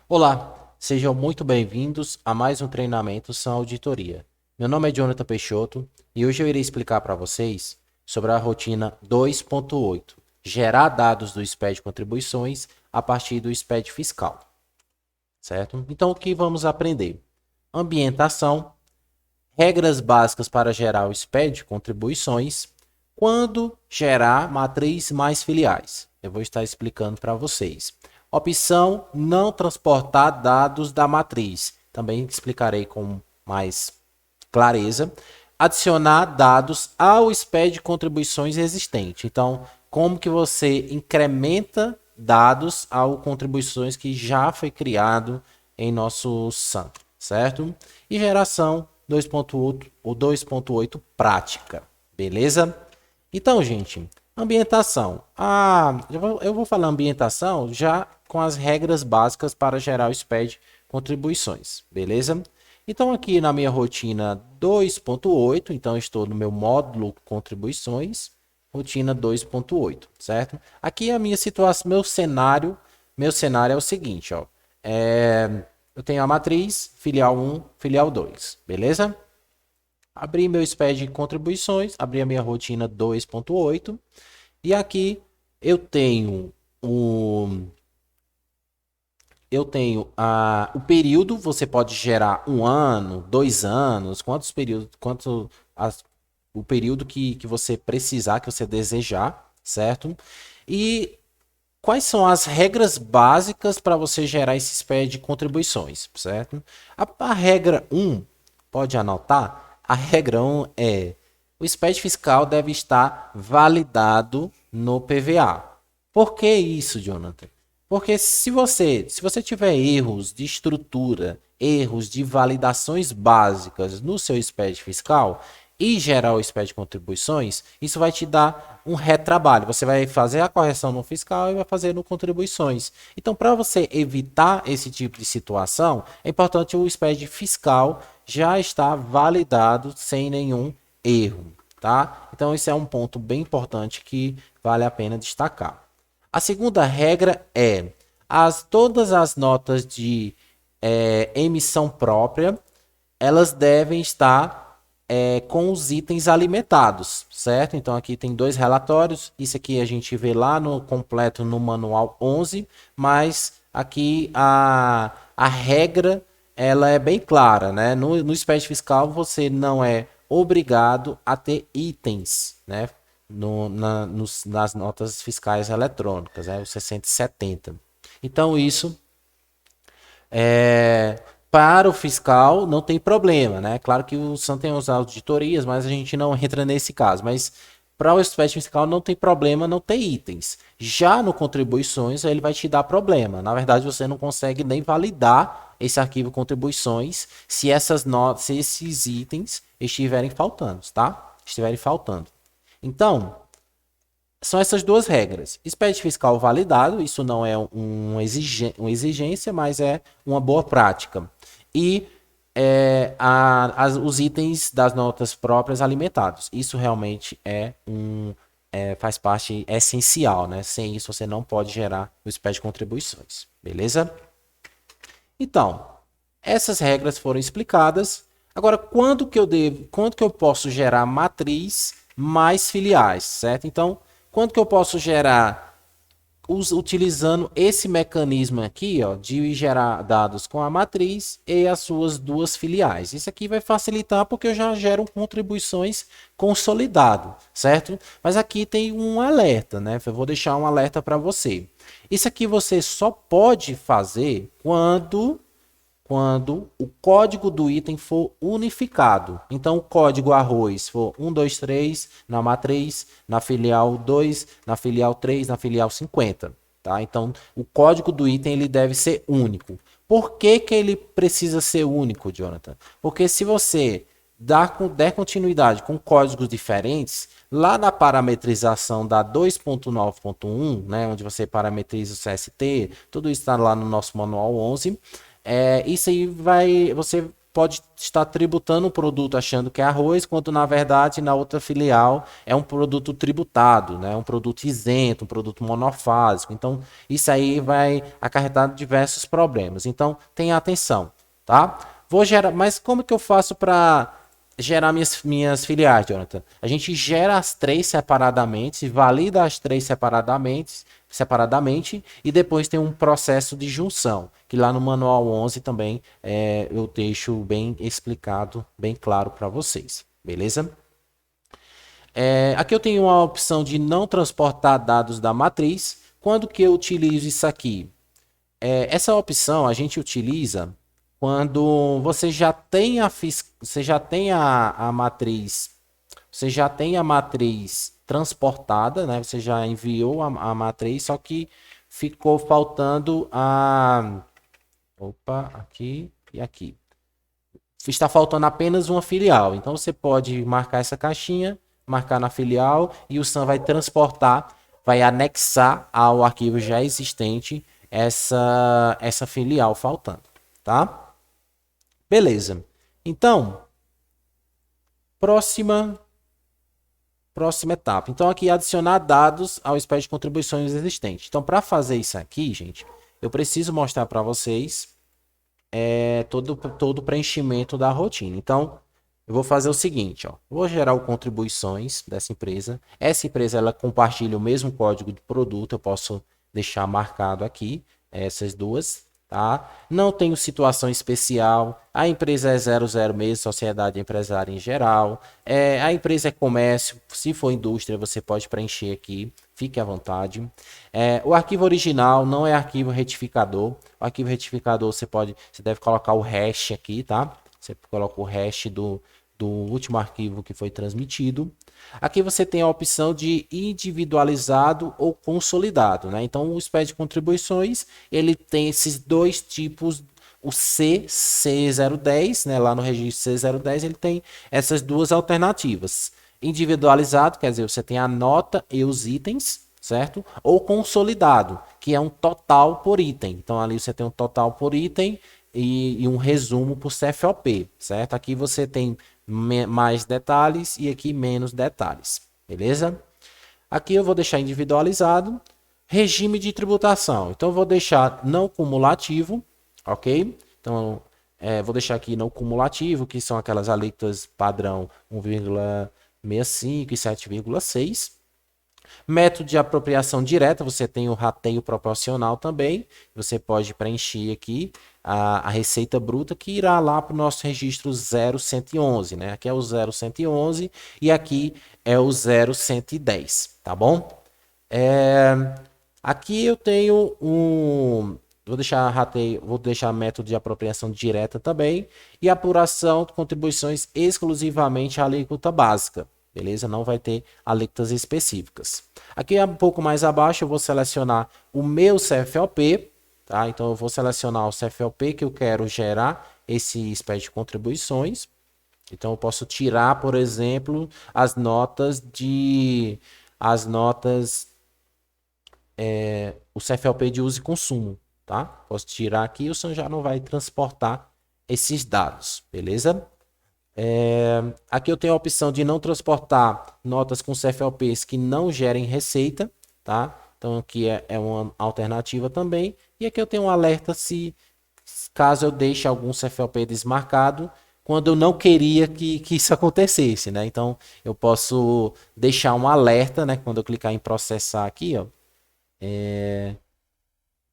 Olá, sejam muito bem-vindos a mais um treinamento São Auditoria. Meu nome é Jonathan Peixoto e hoje eu irei explicar para vocês sobre a rotina 2.8, gerar dados do SPED contribuições a partir do SPED fiscal, certo? Então, o que vamos aprender? Ambientação, regras básicas para gerar o SPED contribuições, quando gerar matriz mais filiais. Eu vou estar explicando para vocês. Opção não transportar dados da matriz. Também explicarei com mais clareza. Adicionar dados ao SPED contribuições existente. Então, como que você incrementa dados ao contribuições que já foi criado em nosso SAM, certo? E geração 2.8 ou 2.8 prática, beleza? Então, gente, ambientação. Eu vou falar ambientação já com as regras básicas para gerar o SPED contribuições, beleza? Então, aqui na minha rotina 2.8, então estou no meu módulo contribuições, rotina 2.8, certo? Aqui a minha situação, meu cenário é o seguinte, ó. Eu tenho a matriz, filial 1, filial 2, beleza? Abri meu SPED de contribuições, abri a minha rotina 2.8 e aqui eu tenho o o período, você pode gerar um ano, 2 anos, quantos períodos, o período que você precisar, que você desejar, certo? E quais são as regras básicas para você gerar esse SPED de contribuições, certo? A regra um, pode anotar, a regra um é o SPED fiscal deve estar validado no PVA. Por que isso, Jonathan? Porque se você tiver erros de estrutura, erros de validações básicas no seu SPED fiscal e gerar o SPED de contribuições, isso vai te dar um retrabalho. Você vai fazer a correção no fiscal e vai fazer no contribuições. Então, para você evitar esse tipo de situação, é importante o SPED fiscal já estar validado sem nenhum erro, tá? Então, esse é um ponto bem importante que vale a pena destacar. A segunda regra é todas as notas de emissão própria, elas devem estar com os itens alimentados, certo? Então aqui tem dois relatórios, isso aqui a gente vê lá no completo no manual 11, mas aqui a regra ela é bem clara, né? No SPED fiscal você não é obrigado a ter itens, né? Nas notas fiscais eletrônicas, né? O 670. Então, isso para o fiscal não tem problema, né? Claro que o SAM tem as auditorias, mas a gente não entra nesse caso. Mas para o SPED fiscal não tem problema não ter itens. Já no contribuições, ele vai te dar problema. Na verdade, você não consegue nem validar esse arquivo contribuições se essas notas, se esses itens estiverem faltando, tá? Estiverem faltando. Então, são essas duas regras. SPED fiscal validado, isso não é uma exigência, mas é uma boa prática. E os itens das notas próprias alimentados. Isso realmente faz parte essencial, né? Sem isso você não pode gerar o SPED de contribuições, beleza? Então, essas regras foram explicadas. Agora, quando que eu posso gerar matriz mais filiais, certo? Então, quando que eu posso gerar utilizando esse mecanismo aqui, ó, de gerar dados com a matriz e as suas duas filiais. Isso aqui vai facilitar porque eu já gero contribuições consolidado, certo? Mas aqui tem um alerta, né? Eu vou deixar um alerta para você. Isso aqui você só pode fazer quando o código do item for unificado. Então, o código arroz for 123 na matriz, na filial 2, na filial 3, na filial 50. Tá? Então, o código do item ele deve ser único. Por que, que ele precisa ser único, Jonathan? Porque se você der continuidade com códigos diferentes, lá na parametrização da 2.9.1, né, onde você parametriza o CST, tudo isso está lá no nosso manual 11, isso aí pode estar tributando um produto achando que é arroz, quando na verdade na outra filial é um produto tributado, né? Um produto isento, um produto monofásico. Então, isso aí vai acarretar diversos problemas. Então, tenha atenção, tá? Vou gerar, mas como que eu faço para gerar minhas filiais, Jonathan? A gente gera as três separadamente, valida as três separadamente e depois tem um processo de junção, que lá no manual 11 também eu deixo bem explicado, bem claro para vocês, beleza? Aqui eu tenho uma opção de não transportar dados da matriz. Quando que eu utilizo isso aqui? Essa opção a gente utiliza quando você já tem você já tem a matriz, você já tem a matriz transportada, né? Você já enviou a matriz, só que ficou faltando aqui e aqui. Está faltando apenas uma filial. Então você pode marcar essa caixinha, marcar na filial e o SAM vai transportar, vai anexar ao arquivo já existente essa filial faltando, tá? Beleza. Então, próxima etapa. Então, aqui adicionar dados ao espécie de contribuições existente. Então, para fazer isso aqui, gente, eu preciso mostrar para vocês todo o preenchimento da rotina. Então, eu vou fazer o seguinte, ó. Eu vou gerar o contribuições dessa empresa. Essa empresa, ela compartilha o mesmo código de produto. Eu posso deixar marcado aqui essas duas, tá? Não tenho situação especial. A empresa é 00 mesmo, sociedade empresária em geral. A empresa é comércio. Se for indústria, você pode preencher aqui. Fique à vontade. O arquivo original não é arquivo retificador. O arquivo retificador você deve colocar o hash aqui, tá? Você coloca o hash do último arquivo que foi transmitido. Aqui você tem a opção de individualizado ou consolidado, né? Então, o SPED de contribuições, ele tem esses dois tipos, o C010, né? Lá no registro C010, ele tem essas duas alternativas. Individualizado, quer dizer, você tem a nota e os itens, certo? Ou consolidado, que é um total por item. Então, ali você tem um total por item e um resumo por CFOP, certo? Aqui você tem mais detalhes e aqui menos detalhes, beleza? Aqui eu vou deixar individualizado. Regime de tributação. Então, eu vou deixar não cumulativo, ok? Então, vou deixar aqui não cumulativo, que são aquelas alíquotas padrão 1,65 e 7,6. Método de apropriação direta, você tem o rateio proporcional também. Você pode preencher aqui a receita bruta que irá lá para o nosso registro 0111, né? Aqui é o 0111 e aqui é o 0110, tá bom? Aqui eu tenho vou deixar método de apropriação direta também e apuração de contribuições exclusivamente à alíquota básica. Beleza? Não vai ter alíquotas específicas. Aqui um pouco mais abaixo eu vou selecionar o meu CFLP, tá? Então eu vou selecionar o CFLP que eu quero gerar esse espécie de contribuições. Então eu posso tirar, por exemplo, o CFLP de uso e consumo, tá? Posso tirar aqui e o SAM já não vai transportar esses dados, beleza? Aqui eu tenho a opção de não transportar notas com CFLPs que não gerem receita, tá? Então aqui é uma alternativa também. E aqui eu tenho um alerta caso eu deixe algum CFLP desmarcado, quando eu não queria que isso acontecesse, né? Então eu posso deixar um alerta, né? Quando eu clicar em processar aqui, ó.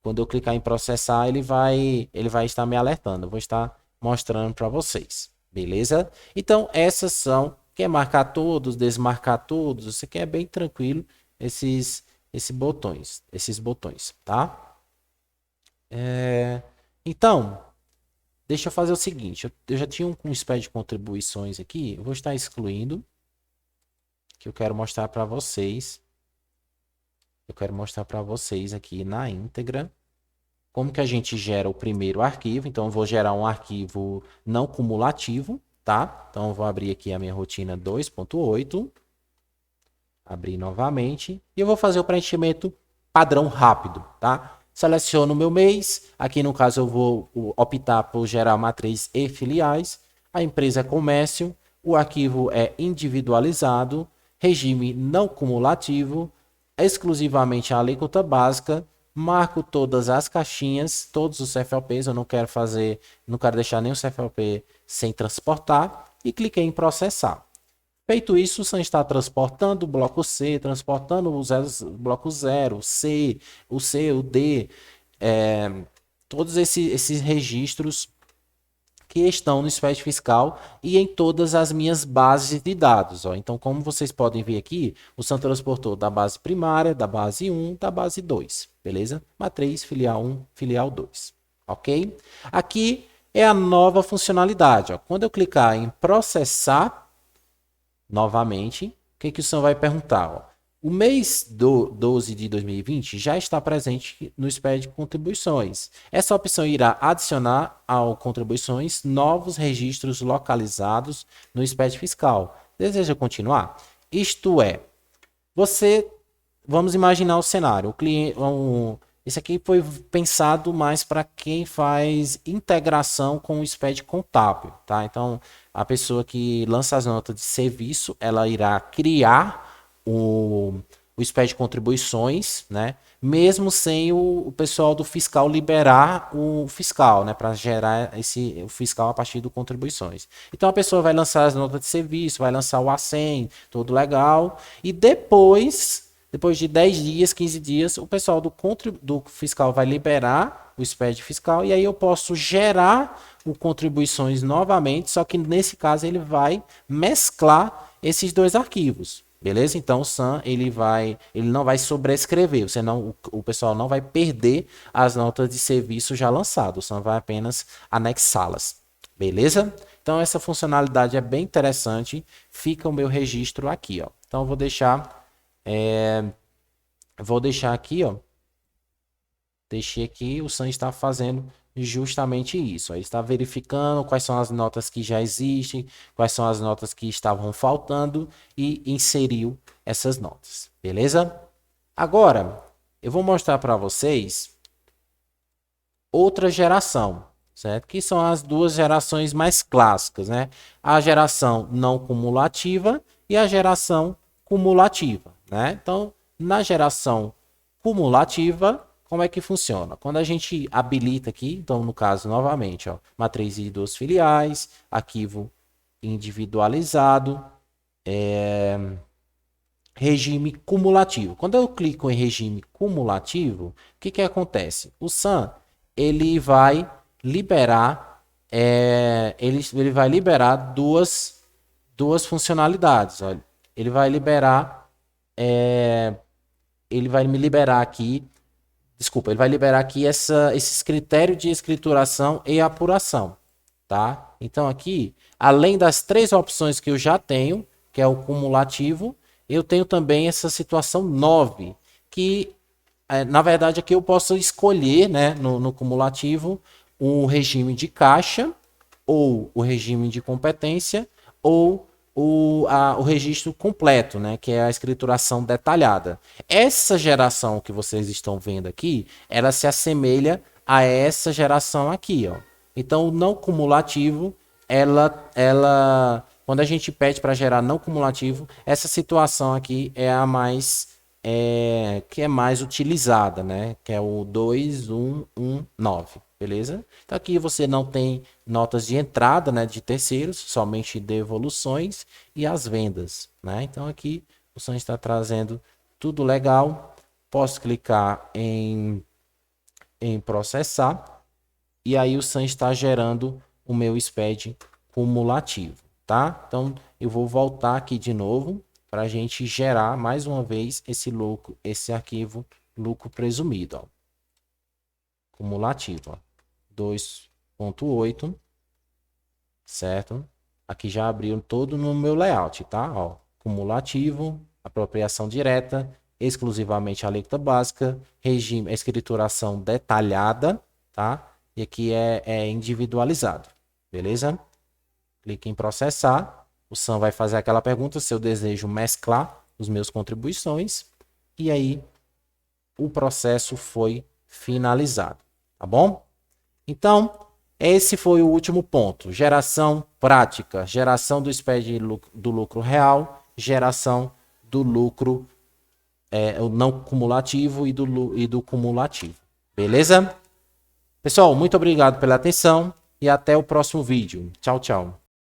Quando eu clicar em processar, ele vai estar me alertando. Eu vou estar mostrando para vocês. Beleza? Então, essas são. Quer marcar todos, desmarcar todos? Você quer bem tranquilo esses botões, tá? Então, deixa eu fazer o seguinte. Eu já tinha um espécie de contribuições aqui. Eu vou estar excluindo. Que eu quero mostrar para vocês. Eu quero mostrar para vocês aqui na íntegra como que a gente gera o primeiro arquivo. Então, eu vou gerar um arquivo não cumulativo, tá? Então, eu vou abrir aqui a minha rotina 2.8. Abrir novamente. E eu vou fazer o preenchimento padrão rápido, tá? Seleciono o meu mês. Aqui no caso eu vou optar por gerar matriz e filiais. A empresa é comércio. O arquivo é individualizado. Regime não cumulativo. Exclusivamente a alíquota básica. Marco todas as caixinhas, todos os CFLPs. Eu não quero fazer, não quero deixar nenhum CFLP sem transportar. E cliquei em processar. Feito isso, o SAM está transportando o bloco C, transportando o bloco 0, o C, o D, todos esses registros que estão no SPED fiscal e em todas as minhas bases de dados. Ó. Então, como vocês podem ver aqui, o SAM transportou da base primária, da base 1, da base 2, beleza? Matriz, filial 1, filial 2, ok? Aqui é a nova funcionalidade. Ó. Quando eu clicar em processar, novamente, o que o senhor vai perguntar? Ó? O mês 12 de 2020 já está presente no SPED contribuições. Essa opção irá adicionar ao contribuições novos registros localizados no SPED fiscal. Deseja continuar? Isto é, vamos imaginar o cenário. O cliente, esse aqui foi pensado mais para quem faz integração com o SPED contábil, tá? Então, a pessoa que lança as notas de serviço, ela irá criar o SPED contribuições, né? Mesmo sem o pessoal do fiscal liberar o fiscal, né? Para gerar o fiscal a partir do contribuições. Então, a pessoa vai lançar as notas de serviço, vai lançar o ACEM, tudo legal, e depois de 10 dias, 15 dias, o pessoal do fiscal vai liberar o SPED fiscal e aí eu posso gerar o contribuições novamente, só que nesse caso ele vai mesclar esses dois arquivos. Beleza? Então o SAM ele não vai sobrescrever, o pessoal não vai perder as notas de serviço já lançadas, o SAM vai apenas anexá-las. Beleza? Então essa funcionalidade é bem interessante, fica o meu registro aqui, ó. Então eu vou deixar aqui, ó. Deixei aqui, o SAM está fazendo justamente isso. Ele está verificando quais são as notas que já existem, quais são as notas que estavam faltando e inseriu essas notas. Beleza? Agora, eu vou mostrar para vocês outra geração, certo? Que são as duas gerações mais clássicas, né? A geração não cumulativa e a geração cumulativa, né? Então, na geração cumulativa, como é que funciona? Quando a gente habilita aqui, então no caso, novamente, ó, matriz de duas filiais, arquivo individualizado, regime cumulativo. Quando eu clico em regime cumulativo, o que acontece? O SAM ele vai liberar ele vai liberar duas funcionalidades. Olha. Ele vai liberar ele vai me liberar aqui, desculpa, ele vai liberar aqui esses critérios de escrituração e apuração, tá? Então aqui, além das 3 opções que eu já tenho, que é o cumulativo, eu tenho também essa situação 9, que na verdade aqui eu posso escolher, né, no cumulativo, o regime de caixa, ou o regime de competência, ou o registro completo, né, que é a escrituração detalhada. Essa geração que vocês estão vendo aqui, ela se assemelha a essa geração aqui, ó. Então, o não cumulativo, quando a gente pede para gerar não cumulativo, essa situação aqui é a mais que é mais utilizada, né? Que é o 2119, beleza? Então aqui você não tem notas de entrada, né, de terceiros, somente devoluções e as vendas, né? Então aqui o SAM está trazendo tudo legal. Posso clicar em processar e aí o SAM está gerando o meu SPED cumulativo, tá? Então eu vou voltar aqui de novo para a gente gerar mais uma vez esse arquivo lucro presumido, ó. Cumulativo, ó. 2.8, certo? Aqui já abriu todo no meu layout, tá? Ó, cumulativo, apropriação direta, exclusivamente a alíquota básica, regime, escrituração detalhada, tá? E aqui é individualizado, beleza? Clique em processar. O SAM vai fazer aquela pergunta se eu desejo mesclar os meus contribuições. E aí, o processo foi finalizado, tá bom? Então, esse foi o último ponto. Geração prática, geração do spread do lucro real, geração do lucro o não cumulativo e do cumulativo. Beleza? Pessoal, muito obrigado pela atenção e até o próximo vídeo. Tchau, tchau.